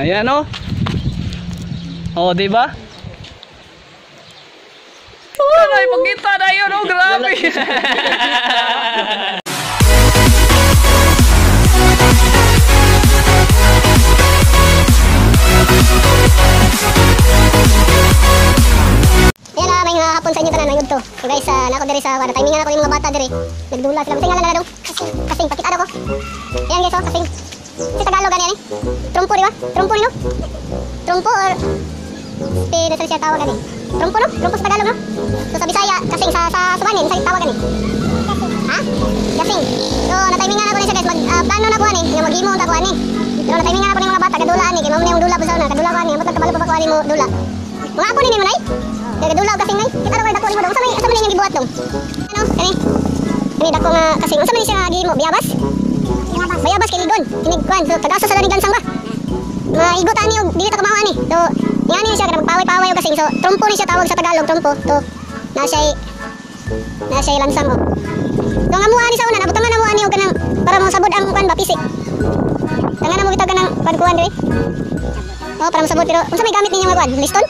Ayan o. Oh, di ba? Ay, pagkita na yun, oh, grabe. May hapon sa inyo tanan ng yugto. So guys, nako diri sa timingan ako yung mga bata diri. Nagdula sila. Tingala na dong. Kasing pakita daw ko. Ayan guys, kasing. Sa Tagalog gani ani. Trumpo di ba? Trumpo ni no? Trumpo or pero sa siya tawag gani. Trumpo no? Trumpo sa Tagalog no? So sa Bisaya, kasing sa Subanin sa tawag gani. Ha? Kasing. So natimingan ako ni siya guys, plano na ko ani, nga maghimo ta ko ani. Pero natimingan ako ni mga bata kadula ani, kay mao ni yung dula pa sa una, kadula ko ani, amot kabalo pa ko ani mo dula. Mga apo ni mo nay? Kaya dulaw kasing nay. Kita ra dako ni mo daw. Unsa man yung gibuhat dong? Ano? Kani dako nga kasing unsa man siya nga gihimo? Biyabas? Bayabas kay ligon. Kinig kwan so tagasa sa lanigan sang ba? Maigot ani og dili ta kamawa ni. So ngani siya kada magpaway-paway og kasing so trumpo ni siya tawag sa Tagalog trumpo. To na siya lansang og. So nga mo ani sa una nabutangan na mo ani og kanang para mo sabod ang kwan ba pisik. Tangan na mo kita kanang kuan diri. Oh, para masabot pero unsa may gamit ninyo nga kuan? Liston?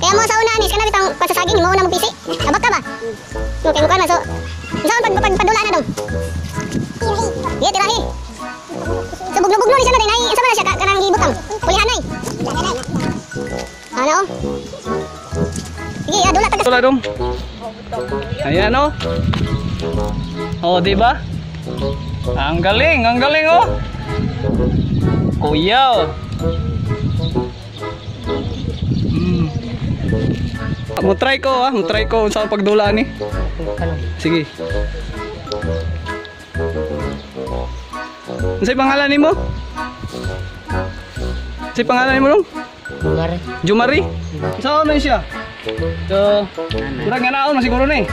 Kaya mo sa una ni kana bitang pasasaging mo na magpisi. Abak ka ba? No kay mo kuan so. Unsa man padula na dong? Iya tirahi. Subog-lubog no ni sana nay. Unsa man na siya kanang gibutang? Pulihanay. Ano? Sige, dula tagas. Dula dong. Ayan o. Oh, di ba? Ang galing oh. Kuya oh. Mo try ko sa pagdula ni. Sige. Unsay pangalan nimo? Unsay pangalan nimo dong? Jumari. Saan man siya? So, kurang nga naon siguro ni.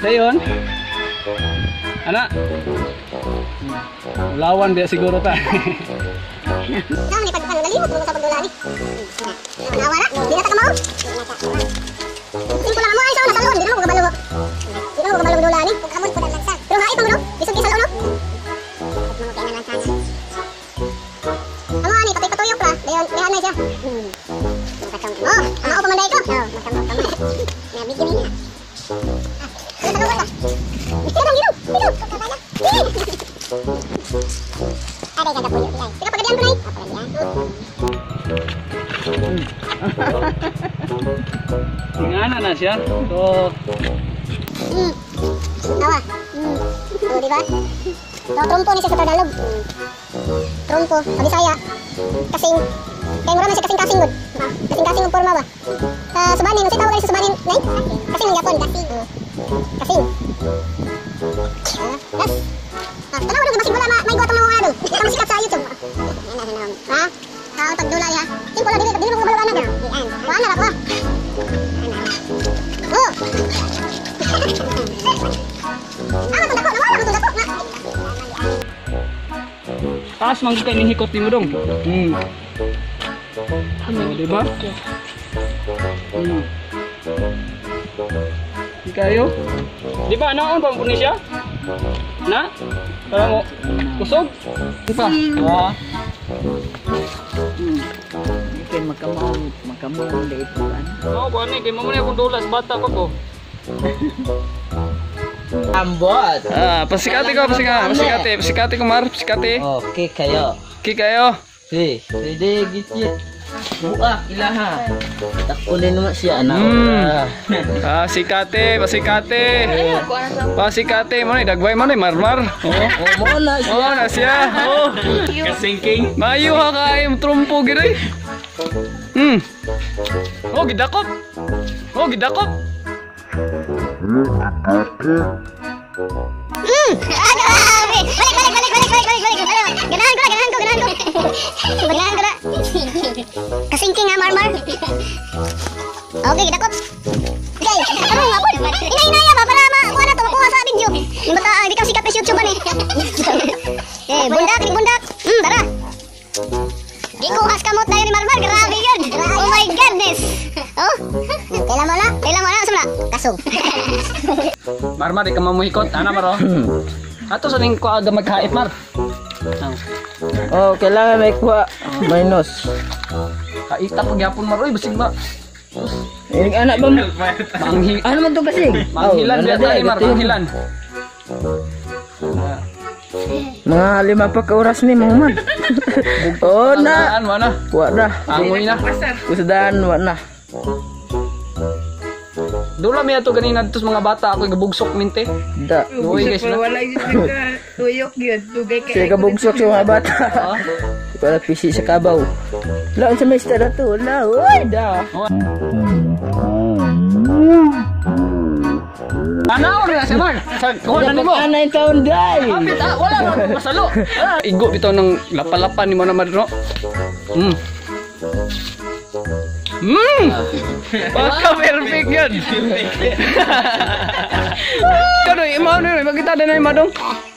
Dayon. Ana. Lawan dia siguro ta. Nang ni pagkalimot mo sa pagdula ni. Nawala, di na ta kamaw. Simple lang mo ay sa una salon, di na mo kabalo. Di na mo kabalo dula ni. Kamon ko lang sa. Pero hay pa mo no? Isog-isal no? Ano ani patoy-patuyok la. Dayon na siya. Oh, ano pa manday ko? Makamot. Nabigyan niya. Ada kada puyo ilay. Teka pagadian ko nay. Ngana na siya. So, nawa. Oh, di ba? So, trumpo ni siya sa Tagalog. Trumpo, sa Bisaya. Kasing kaya mura man siya kasing good. Kasing forma ba? Sa Subanin, kasi tawag sa Subanin, nay? Kasing ng Japon, kasing. Kasing. Yes. Tanaw mo basig wala may guwatang mga dong. Tama sikat sa YouTube. Ha? Ang pagdula ha. Simple lang dili mo kabalo na. Wala ra ko. Oh. Ano to dako? Nawala to dako na. taas man kay ning hikot nimo dong. Ano di ba? Di kayo? Di ba naon pa mo siya? Na? Para mo kusog? Pa. Wa. Kay makamong dait ko kan. Oh, ba ni kay mo na akong dulas bata ko ko. Ambot. Pasikati ko, pasikati ko mar, pasikati. Okay kayo. Ki kayo. Si, sige gitsit. Buka ilaha. Takulin naman siya anak. Pasikati. Pasikati mo ni dagway mo ni marmar. Mo na siya. Oh, na siya. Oh. Kasingking. Mayo ha kay trumpo gid. Oh, gidakop. Ganahan ko na. Kasingking ha, marmar. Okay, kita kop. Okay, ano nga po? Inay-inaya ba para makuha na ito, makuha sa video. Yung bata, hindi ka sikat na YouTube ba ni? Bundak. Tara. Di ko has kamot na yun ni marmar, grabe yun. Oh my goodness. Oh, kailan mo na, sumla. Kasog. Marmar, di ka mamuhikot. Ana maro. Ato sa ning ko aga maghaip mar. Oh, kailangan may kuha. Minus. Kaita pagyapon mar oy basig ba. Yung anak ba mo? Manghi. Ano man to kasi? Manghilan Oh, biya ganda, tayo mar, ito yun. manghilan. Mga 5 pa ka oras ni mga man. Oh na. Ano na? Wa na. Amoy na. Kusadaan wa na. Dula mi ato ganina tos mga bata ako gabugsok minte. Da. Uy guys na. Wala yung tuyok yun. Dugay ka. Siya kabugsok sa mga bata. Ah. Para pisi sa kabaw. Laon sa mister na to. La, uy da. Tanaw na si Mar. Kuha na nimo. Ano yung taon day? Kapit wala na masalo. Igo bitaw ng lapalapan ni mo naman no. Pagka perfect yun. Kano, imaw na yun. Magkita na yung madong.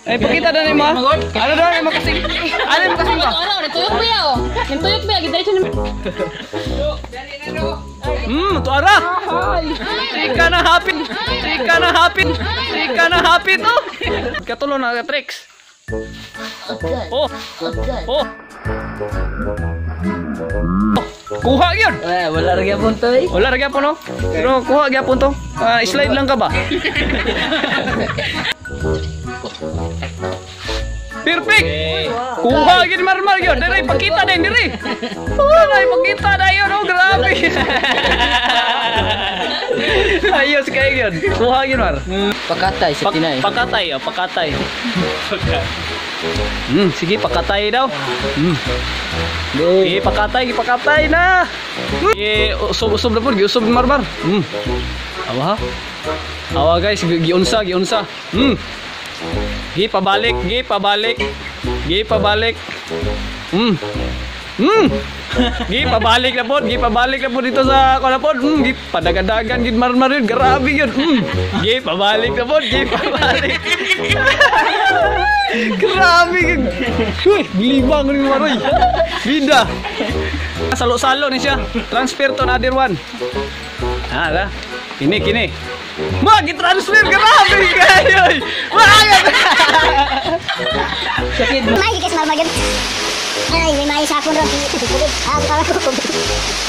Ay, pakita na yung mga. Ano daw yung makasing? Ano yung makasing ba? Tuyok ba yaw? Yung tuyok ba? Kita ito naman. Tuara. Ika na hapin. Ika na hapin. Ika na hapin. Oh. Katulo na tricks. Oh. Oh. Kuha yun. Wala rin yapon to eh. Wala ra gyapon no. Pero kuha gyapon to. Slide lang ka ba? Perfect. Kuha gyud marmar gyud. Diri pakita din diri. Wala pakita na yun. Oh, grabe. Ayos kay gyud. Kuha gyud mar. Pakatay sa tinay. Pakatay, oh, pakatay. Sige pakatay daw. Sige pakatay na. Usog na po, giusog marmar. Awa ha. Awa guys, giunsa. Gi pabalik. Gi pabalik na po dito sa kuno po. Gi padagadagan gid marmar yun, grabe yun. Gi pabalik na po. Grabe gid. Uy, gilibang ni maroy. Bida. Salo-salo ni siya. Transfer to another one. Ala. Kini. Transfer grabe kayo. Sakit. May guys marmagin. Ay, may sa ako ron. Para ko.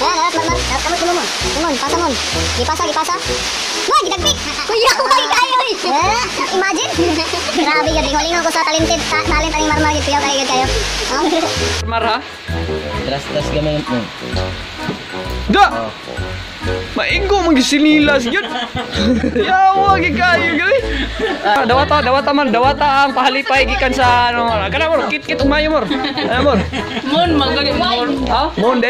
Marmar. Kamu mo. Pasa mo. Gipasa. Wah, gidagpik. Kuya ko kayo. Imagine. Grabe gid hingolingon ko sa talent ani marmar gid kayo. Mar ha? Tras gamay mo. Da. Maingo magisinilas yun. Yawa gikayo gali. Dawata man, dawata ang pahalipay gikan sa ano. Kana mo kit umayo mo. Ano mo? Mon, magaling mon. Ha? Mon.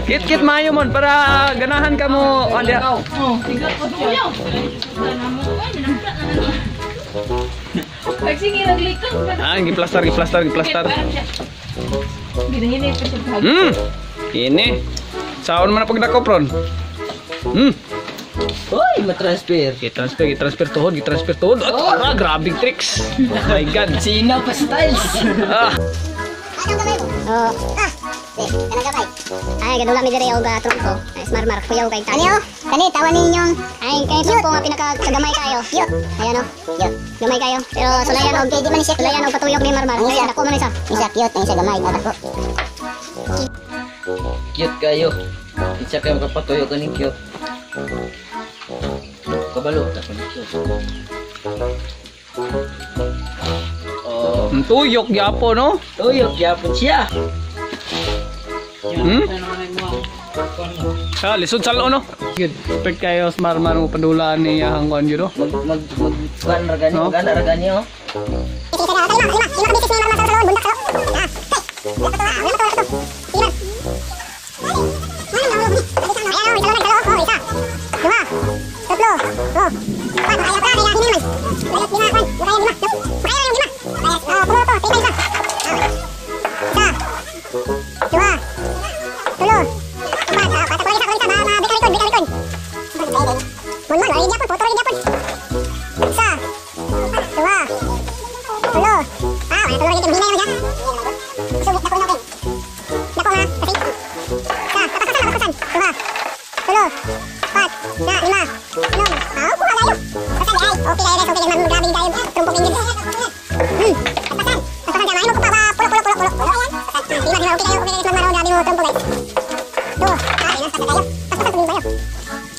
Kit mayo mo para ganahan ka mo andi. Oh, tigat ko tuyaw. Ay, sige, naglikot ka. Giplastar. Ginahini pa siya. Ini. Saon man pagdakop ron. Uy, matransfer. Gitransfer tuhod. At grabing tricks. Oh my god. Sinaw pa styles. Anong gamay ko? Kanang gamay. Ay, gadula mi diri og trungko. Ay, marmar kuyaw kay tani. Kani tawan ninyong ay kay trungko nga pinakagamay kayo. Yo. Ayan oh. Yo. Gamay kayo. Pero sulayan og di man siya. Sulayan og patuyok ni marmar. Ay, dako man isa. Isa cute, isa gamay. Dako. Cute kayo. Isa kayo makapatuyo ka ni cute. Kabalo. Oh. Tuyok gyapon no. Tuyok yapon siya. Lisod salo no. Good. Perfect kayo marmar mo pandulaan ni hanggon gyud no. Kan ragani, No? magana ragani oh. Okay, mo trompo guys. Tuh, ay, nasa tayo. Tapos tapos tayo.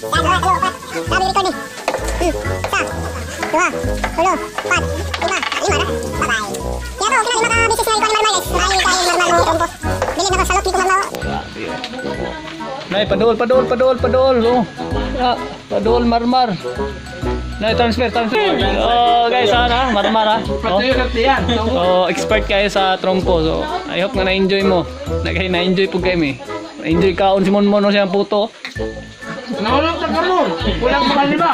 Yan, dua, tulo, pat. Sabi record ni. Isa, dua, tulo, pat, lima. Lima na. Bye-bye. Kaya to, kailan maka-business na ikaw ni Marmar guys. Maraming kayo ni Marmar mo trompo. Bili na ko salot dito Marmar. Nay, padol. Oh. Ah, padol, marmar. Nay, transfer. Oh, guys, sana, marmar ha. Oh. Oh, expert kayo sa trompo. So, I hope na na-enjoy mo. Na-enjoy po kayo eh. Na-enjoy kaon si Monmon o siyang puto. Naulog sa karon. Kulang mga lima.